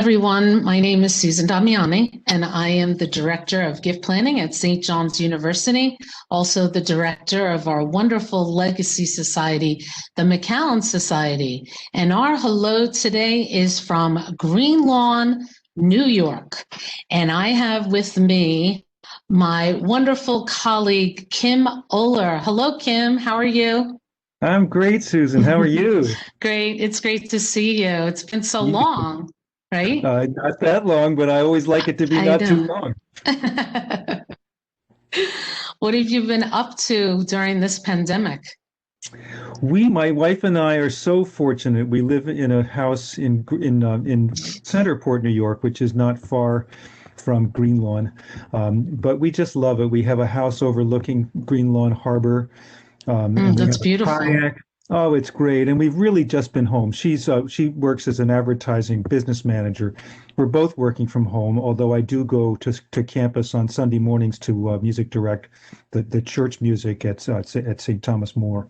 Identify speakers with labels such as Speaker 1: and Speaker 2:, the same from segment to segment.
Speaker 1: Everyone, my name is Susan Damiani, and I am the Director of Gift Planning at St. John's University, also the Director of our wonderful Legacy Society, the McAllen Society. And our hello today is from Greenlawn, New York. And I have with me my wonderful colleague, Kim Oler. Hello, Kim. How are you?
Speaker 2: I'm great, Susan. How are you?
Speaker 1: Great. It's great to see you. It's been so long, right?
Speaker 2: Not that long, but I always like it to be
Speaker 1: I
Speaker 2: not too
Speaker 1: know.
Speaker 2: long.
Speaker 1: What have you been up to during this pandemic?
Speaker 2: My wife and I are so fortunate. We live in a house in Centerport, New York, which is not far from Greenlawn. But we just love it. We have a house overlooking Greenlawn Harbor, and we
Speaker 1: That's
Speaker 2: have a
Speaker 1: beautiful.
Speaker 2: kayak. Oh, it's great. And we've really just been home. She works as an advertising business manager. We're both working from home, although I do go to campus on Sunday mornings to music direct the church music at St. Thomas More.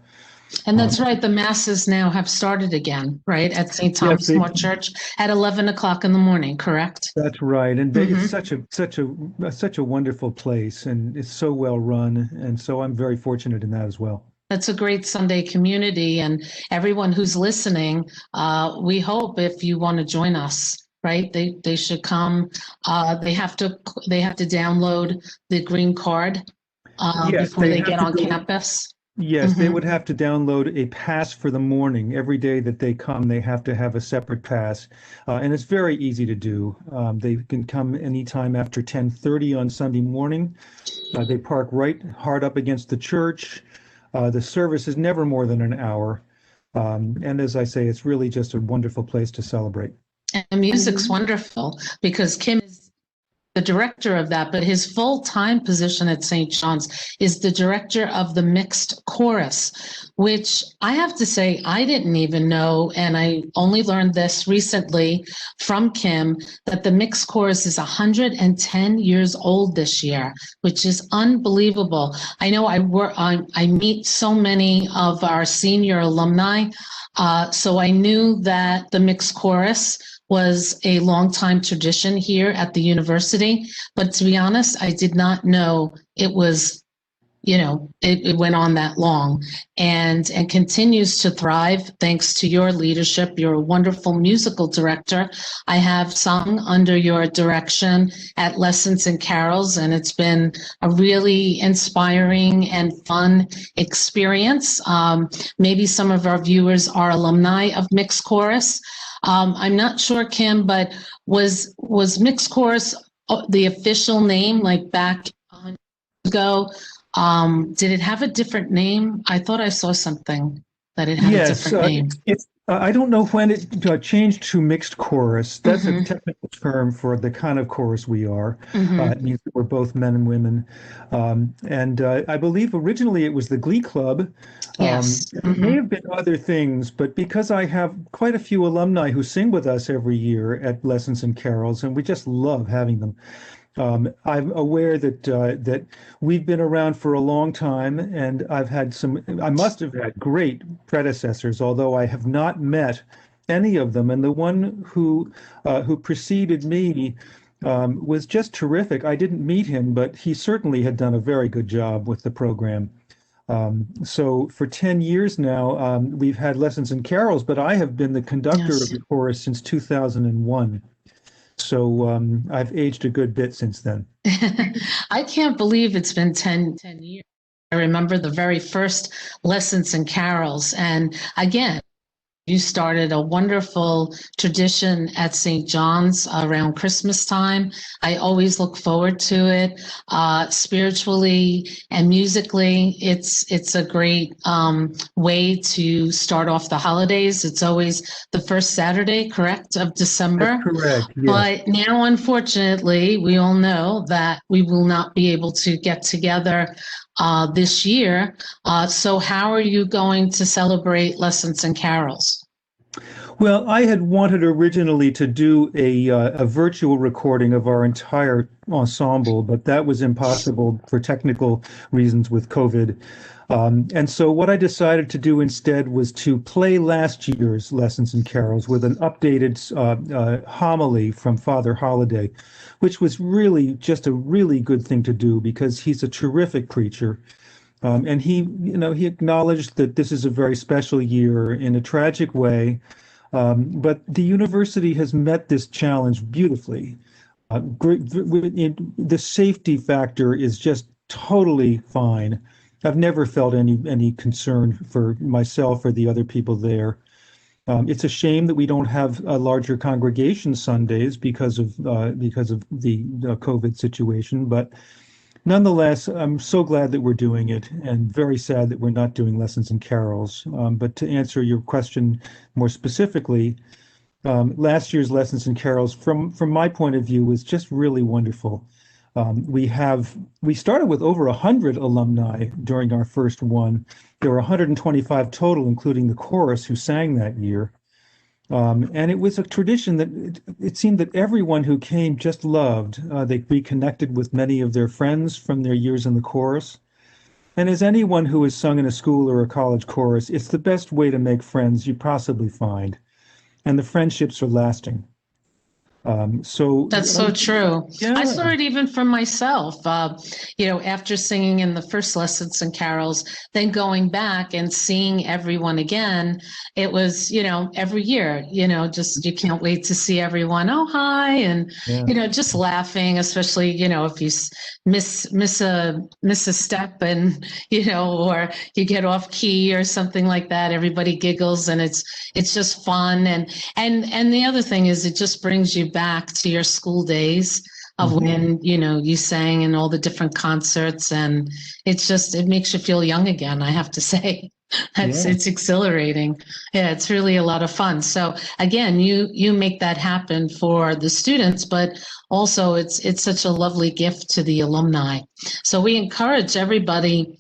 Speaker 1: And
Speaker 2: Um,
Speaker 1: that's right. The masses now have started again, right? At St.
Speaker 2: yes,
Speaker 1: Thomas More Church at 11 o'clock in the morning, correct?
Speaker 2: that's right. And it's
Speaker 1: Hmm.
Speaker 2: such a wonderful place, and it's so well run. And so I'm very fortunate in that as well.
Speaker 1: That's a great Sunday community. And everyone who's listening, we hope if you want to join us, right? They should come. They have to download the green card
Speaker 2: Yes,
Speaker 1: before
Speaker 2: they
Speaker 1: they
Speaker 2: have
Speaker 1: get
Speaker 2: to
Speaker 1: on
Speaker 2: go.
Speaker 1: campus.
Speaker 2: Yes, they
Speaker 1: Hmm.
Speaker 2: would have to download a pass for the morning. Every day that they come, they have to have a separate pass. And it's very easy to do. They can come anytime after 10:30 on Sunday morning. They park right hard up against the church. The service is never more than an hour. And as I say, it's really just a wonderful place to celebrate.
Speaker 1: And the music's wonderful because Kim is the director of that, but his full-time position at St. John's is the director of the mixed chorus, which I have to say I didn't even know, and I only learned this recently from Kim, that the mixed chorus is 110 years old this year, which is unbelievable. I know I meet so many of our senior alumni, so I knew that the mixed chorus was a long time tradition here at the university. But to be honest, I did not know it was, it went on that long and continues to thrive thanks to your leadership. You're a wonderful musical director. I have sung under your direction at Lessons and Carols, and it's been a really inspiring and fun experience. Maybe some of our viewers are alumni of Mixed Chorus. I'm not sure, Kim, but was Mixed Chorus the official name like back 100 years ago? Did it have a different name? I thought I saw something that it had a
Speaker 2: Yes,
Speaker 1: different name.
Speaker 2: I don't know when it changed to mixed chorus. That's a
Speaker 1: Hmm.
Speaker 2: technical term for the kind of chorus we are.
Speaker 1: Hmm.
Speaker 2: It means that we're both men and women. And I believe originally it was the Glee Club.
Speaker 1: Yes.
Speaker 2: And it may
Speaker 1: Hmm.
Speaker 2: have been other things, but because I have quite a few alumni who sing with us every year at Lessons and Carols, and we just love having them. I'm aware that we've been around for a long time, and I must have had great predecessors, although I have not met any of them. And the one who preceded me was just terrific. I didn't meet him, but he certainly had done a very good job with the program. So for 10 years now, we've had Lessons and Carols, but I have been the conductor of
Speaker 1: Yes.
Speaker 2: the chorus since 2001. So I've aged a good bit since then.
Speaker 1: I can't believe it's been 10 years. I remember the very first Lessons and Carols. And again, you started a wonderful tradition at St. John's around Christmas time. I always look forward to it. Spiritually and musically, it's a great way to start off the holidays. It's always the first Saturday, correct, of
Speaker 2: That's
Speaker 1: December.
Speaker 2: correct. Yes.
Speaker 1: But now, unfortunately, we all know that we will not be able to get together this year. So how are you going to celebrate Lessons and Carols?
Speaker 2: Well, I had wanted originally to do a virtual recording of our entire ensemble, but that was impossible for technical reasons with COVID. And so what I decided to do instead was to play last year's Lessons and Carols with an updated homily from Father Holiday, which was really just a really good thing to do because he's a terrific preacher. And he acknowledged that this is a very special year in a tragic way, but the university has met this challenge beautifully. The safety factor is just totally fine. I've never felt any concern for myself or the other people there. It's a shame that we don't have a larger congregation Sundays because of the COVID situation, but nonetheless, I'm so glad that we're doing it and very sad that we're not doing lessons and carols. But to answer your question more specifically, last year's lessons and carols, from my point of view, was just really wonderful. We started with over 100 alumni during our first one. There were 125 total, including the chorus who sang that year. And it was a tradition that it seemed that everyone who came just loved. They reconnected with many of their friends from their years in the chorus. And as anyone who has sung in a school or a college chorus, it's the best way to make friends you possibly find. And the friendships are lasting.
Speaker 1: That's so true.
Speaker 2: Yeah.
Speaker 1: I saw it even for myself, after singing in the first lessons and carols, then going back and seeing everyone again. It was, every year, just you can't wait to see everyone. Oh, hi. And, just laughing, especially, if you miss a step and, or you get off key or something like that, everybody giggles and it's just fun. And the other thing is it just brings you back to your school days of when you sang in all the different concerts, and it makes you feel young again, I have to say. It's exhilarating. Yeah, it's really a lot of fun. So again, you make that happen for the students, but also it's such a lovely gift to the alumni. So we encourage everybody,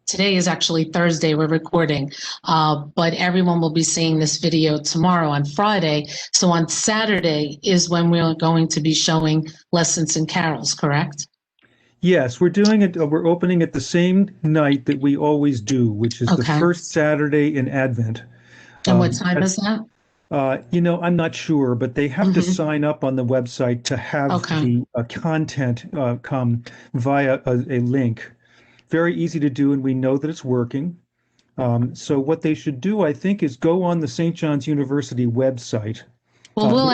Speaker 1: today is actually Thursday, we're recording, but everyone will be seeing this video tomorrow on Friday. So on Saturday is when we're going to be showing lessons and carols, correct?
Speaker 2: Yes, we're doing it. We're opening it the same night that we always do, which is the first Saturday in Advent.
Speaker 1: And what time is that?
Speaker 2: I'm not sure, but they have to sign up on the website to have the content come via a link. Very easy to do, and we know that it's working. So what they should do, I think, is go on the St. John's University website.
Speaker 1: Well, we'll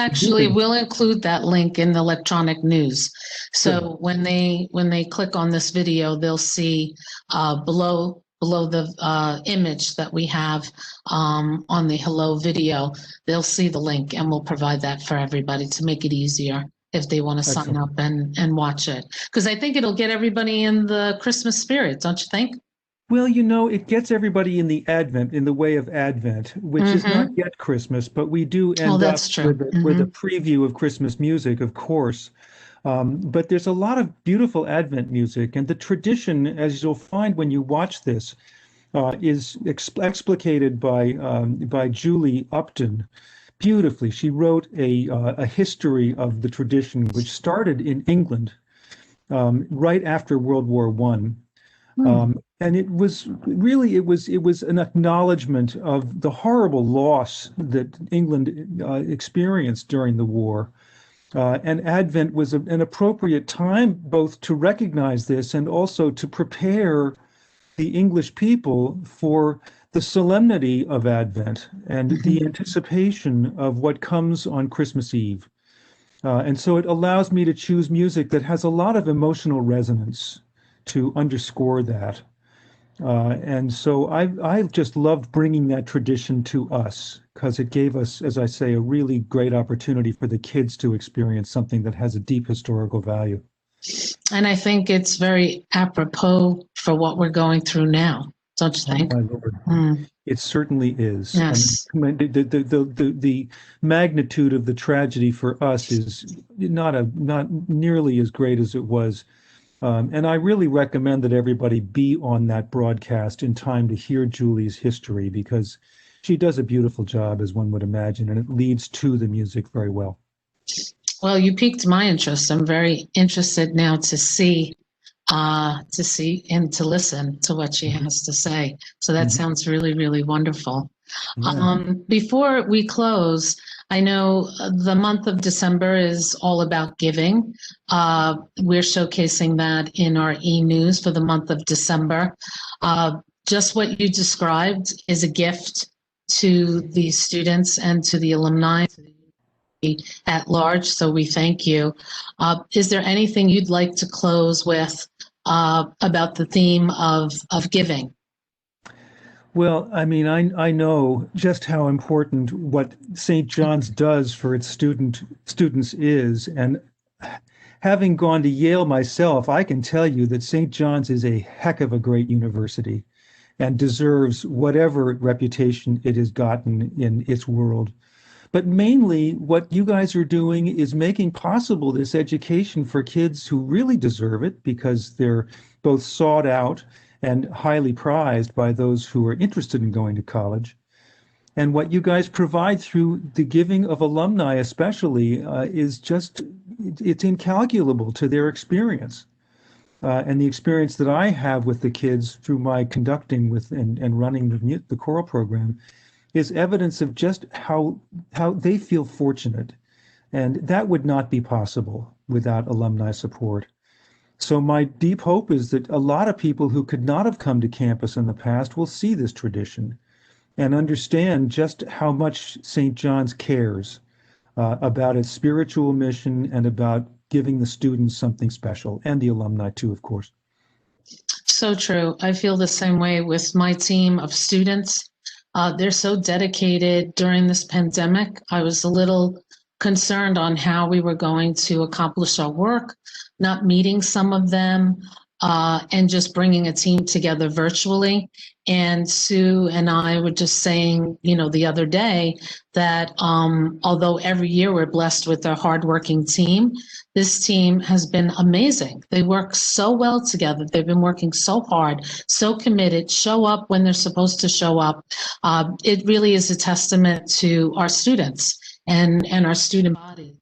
Speaker 1: include that link in the electronic news. So when they click on this video, they'll see below the image that we have on the hello video, they'll see the link, and we'll provide that for everybody to make it easier if they want to sign up and watch it. Because I think it'll get everybody in the Christmas spirit, don't you think?
Speaker 2: Well, it gets everybody in the Advent, in the way of Advent, which is not yet Christmas, but we do end up with a preview of Christmas music, of course. But there's a lot of beautiful Advent music, and the tradition, as you'll find when you watch this, is explicated by Julie Upton beautifully. She wrote a history of the tradition, which started in England right after World War One. And it was an acknowledgement of the horrible loss that England experienced during the war. And Advent was an appropriate time both to recognize this and also to prepare the English people for the solemnity of Advent and the anticipation of what comes on Christmas Eve. And so it allows me to choose music that has a lot of emotional resonance to underscore that. And so I just loved bringing that tradition to us because it gave us, as I say, a really great opportunity for the kids to experience something that has a deep historical value.
Speaker 1: And I think it's very apropos for what we're going through now, don't you think?
Speaker 2: Oh, my Lord. It certainly is.
Speaker 1: Yes.
Speaker 2: I mean, the magnitude of the tragedy for us is not nearly as great as it was And I really recommend that everybody be on that broadcast in time to hear Julie's history because she does a beautiful job, as one would imagine, and it leads to the music very well.
Speaker 1: Well, you piqued my interest. I'm very interested now to see and to listen to what she has to say. So that
Speaker 2: Mhm.
Speaker 1: sounds really, really wonderful.
Speaker 2: Yeah.
Speaker 1: Before we close, I know the month of December is all about giving. We're showcasing that in our e-news for the month of December. Just what you described is a gift to the students and to the alumni at large. So we thank you. Is there anything you'd like to close with about the theme of giving?
Speaker 2: Well, I mean, I know just how important what St. John's does for its students is, and having gone to Yale myself, I can tell you that St. John's is a heck of a great university and deserves whatever reputation it has gotten in its world. But mainly, what you guys are doing is making possible this education for kids who really deserve it because they're both sought out and highly prized by those who are interested in going to college. And what you guys provide through the giving of alumni, especially, is just, it's incalculable to their experience. And the experience that I have with the kids through my conducting with and running the choral program is evidence of just how they feel fortunate. And that would not be possible without alumni support. So my deep hope is that a lot of people who could not have come to campus in the past will see this tradition and understand just how much St. John's cares about its spiritual mission and about giving the students something special, and the alumni too, of course.
Speaker 1: So true. I feel the same way with my team of students. They're so dedicated during this pandemic. I was a little concerned on how we were going to accomplish our work, not meeting some of them, and just bringing a team together virtually. And Sue and I were just saying, the other day that although every year we're blessed with a hardworking team, this team has been amazing. They work so well together. They've been working so hard, so committed, show up when they're supposed to show up. It really is a testament to our students and our student body.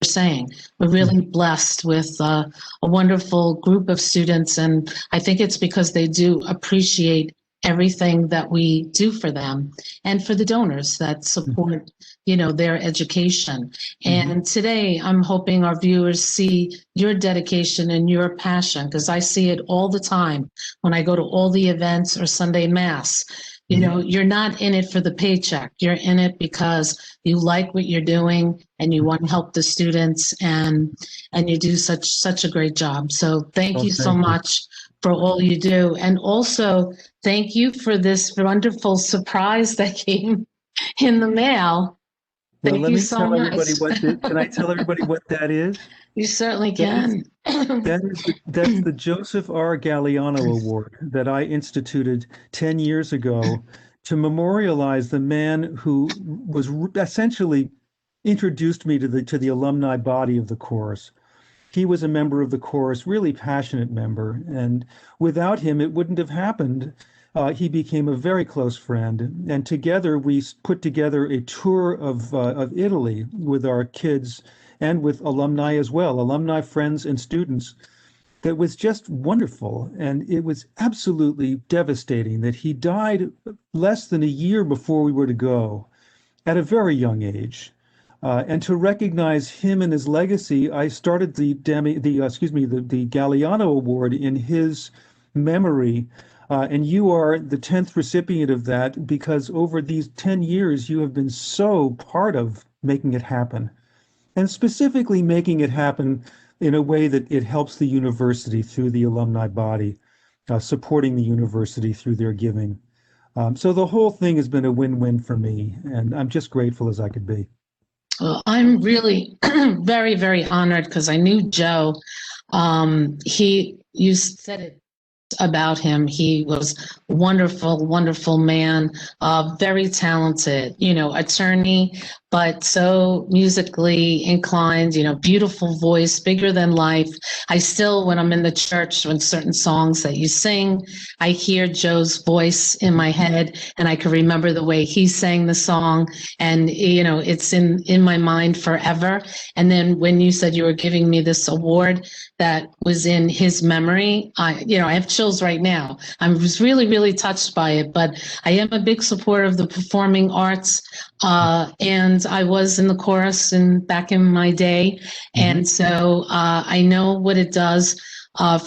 Speaker 1: We're saying we're really blessed with a wonderful group of students, and I think it's because they do appreciate everything that we do for them and for the donors that support their education. And today I'm hoping our viewers see your dedication and your passion, because I see it all the time when I go to all the events or Sunday Mass. You're not in it for the paycheck. You're in it because you like what you're doing and you want to help the students, and you do such a great job. So thank you so much for all you do. And also thank you for this wonderful surprise that came in the mail.
Speaker 2: Well,
Speaker 1: Thank
Speaker 2: let
Speaker 1: you
Speaker 2: me
Speaker 1: so
Speaker 2: tell everybody
Speaker 1: much.
Speaker 2: can I tell everybody what that is?
Speaker 1: You certainly
Speaker 2: That is
Speaker 1: can.
Speaker 2: that's the Joseph R. Galliano Award that I instituted 10 years ago to memorialize the man who was essentially introduced me to the alumni body of the chorus. He was a member of the chorus, really passionate member, and without him, it wouldn't have happened. He became a very close friend, and together we put together a tour of Italy with our kids and with alumni as well, alumni friends and students. That was just wonderful, and it was absolutely devastating that he died less than a year before we were to go, at a very young age. And to recognize him and his legacy, I started the Galliano Award in his memory. And you are the 10th recipient of that because over these 10 years, you have been so part of making it happen, and specifically making it happen in a way that it helps the university through the alumni body, supporting the university through their giving. So the whole thing has been a win-win for me, and I'm just grateful as I could be.
Speaker 1: Well, I'm really very, very honored because I knew Joe. You said it about him. He was a wonderful, wonderful man, very talented, attorney, but so musically inclined, beautiful voice, bigger than life. I still, when I'm in the church, when certain songs that you sing, I hear Joe's voice in my head, and I can remember the way he sang the song, and it's in my mind forever. And then when you said you were giving me this award that was in his memory, I have chills right now. I was really, really touched by it, but I am a big supporter of the performing arts. And I was in the chorus back in my day. And so I know what it does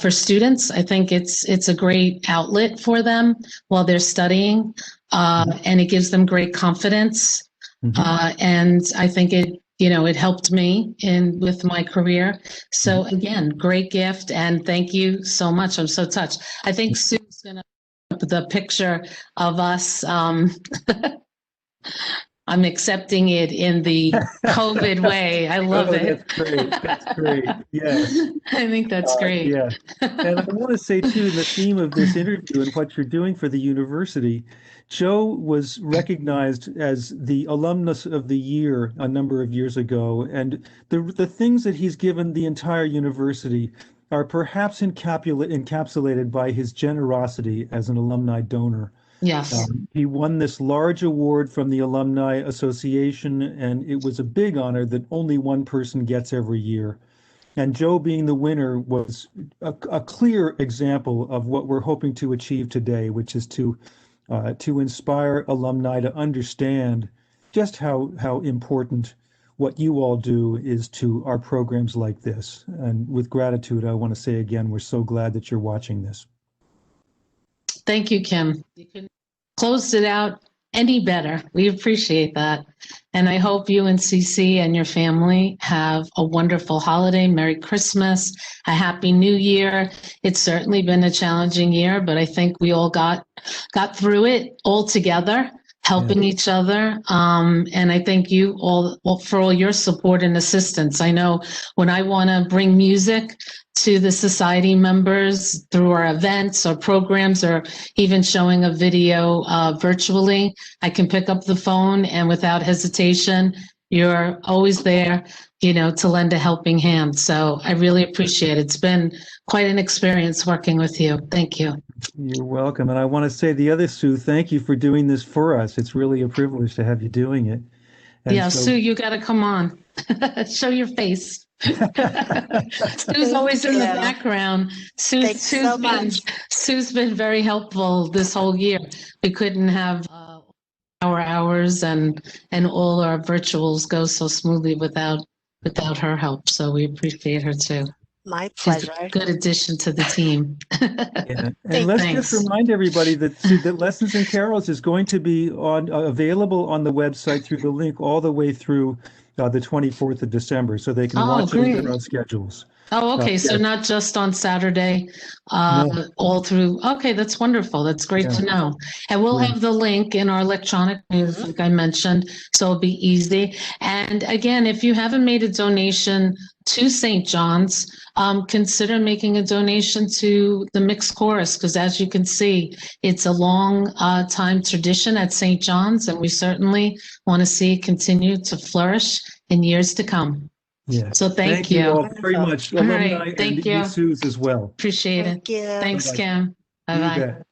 Speaker 1: for students. I think it's a great outlet for them while they're studying, and it gives them great confidence. And I think it helped me with my career. So again, great gift, and thank you so much. I'm so touched. I think Sue's gonna put the picture of us. I'm accepting it in the COVID way. I love it.
Speaker 2: That's great. That's great. Yes.
Speaker 1: I think that's great.
Speaker 2: Yeah. And I want to say, too, the theme of this interview and what you're doing for the university, Joe was recognized as the alumnus of the year a number of years ago. And the things that he's given the entire university are perhaps encapsulated by his generosity as an alumni donor.
Speaker 1: Yes.
Speaker 2: He won this large award from the Alumni Association, and it was a big honor that only one person gets every year. And Joe being the winner was a clear example of what we're hoping to achieve today, which is to inspire alumni to understand just how important what you all do is to our programs like this. And with gratitude, I want to say again, we're so glad that you're watching this.
Speaker 1: Thank you, Kim. You couldn't closed it out any better. We appreciate that. And I hope you and Cece and your family have a wonderful holiday. Merry Christmas, a Happy New Year. It's certainly been a challenging year, but I think we all got through it all together, helping each other. And I thank you all for all your support and assistance. I know when I want to bring music to the society members through our events or programs, or even showing a video virtually, I can pick up the phone, and without hesitation, you're always there, to lend a helping hand. So I really appreciate it. It's been quite an experience working with you. Thank you.
Speaker 2: You're welcome. And I want to say the other, Sue, thank you for doing this for us. It's really a privilege to have you doing it. And
Speaker 1: Sue, you got to come on. Show your face. Sue's always in the background. Sue's been very helpful this whole year. We couldn't have our hours and all our virtuals go so smoothly without her help. So we appreciate her too.
Speaker 3: My pleasure.
Speaker 1: She's a good addition to the team.
Speaker 2: And let's just remind everybody that Lessons and Carols is going to be available on the website through the link all the way through the 24th of December, so they can watch it on their own schedules.
Speaker 1: Oh, okay. So not just on Saturday,
Speaker 2: No.
Speaker 1: all through. Okay, that's wonderful. That's great to know. And we'll have the link in our electronic news, like I mentioned, so it'll be easy. And again, if you haven't made a donation to St. John's, consider making a donation to the mixed chorus, because as you can see, it's a long time tradition at St. John's, and we certainly want to see it continue to flourish in years to come.
Speaker 2: Yeah.
Speaker 1: So thank you
Speaker 2: all very much.
Speaker 1: All
Speaker 2: Alumni
Speaker 1: right. Thank
Speaker 2: and
Speaker 1: you.
Speaker 2: Sue's as well.
Speaker 1: Appreciate it.
Speaker 3: Thank you.
Speaker 1: Thanks,
Speaker 2: Bye-bye.
Speaker 1: Kim.
Speaker 2: You
Speaker 1: Bye-bye.
Speaker 2: bet.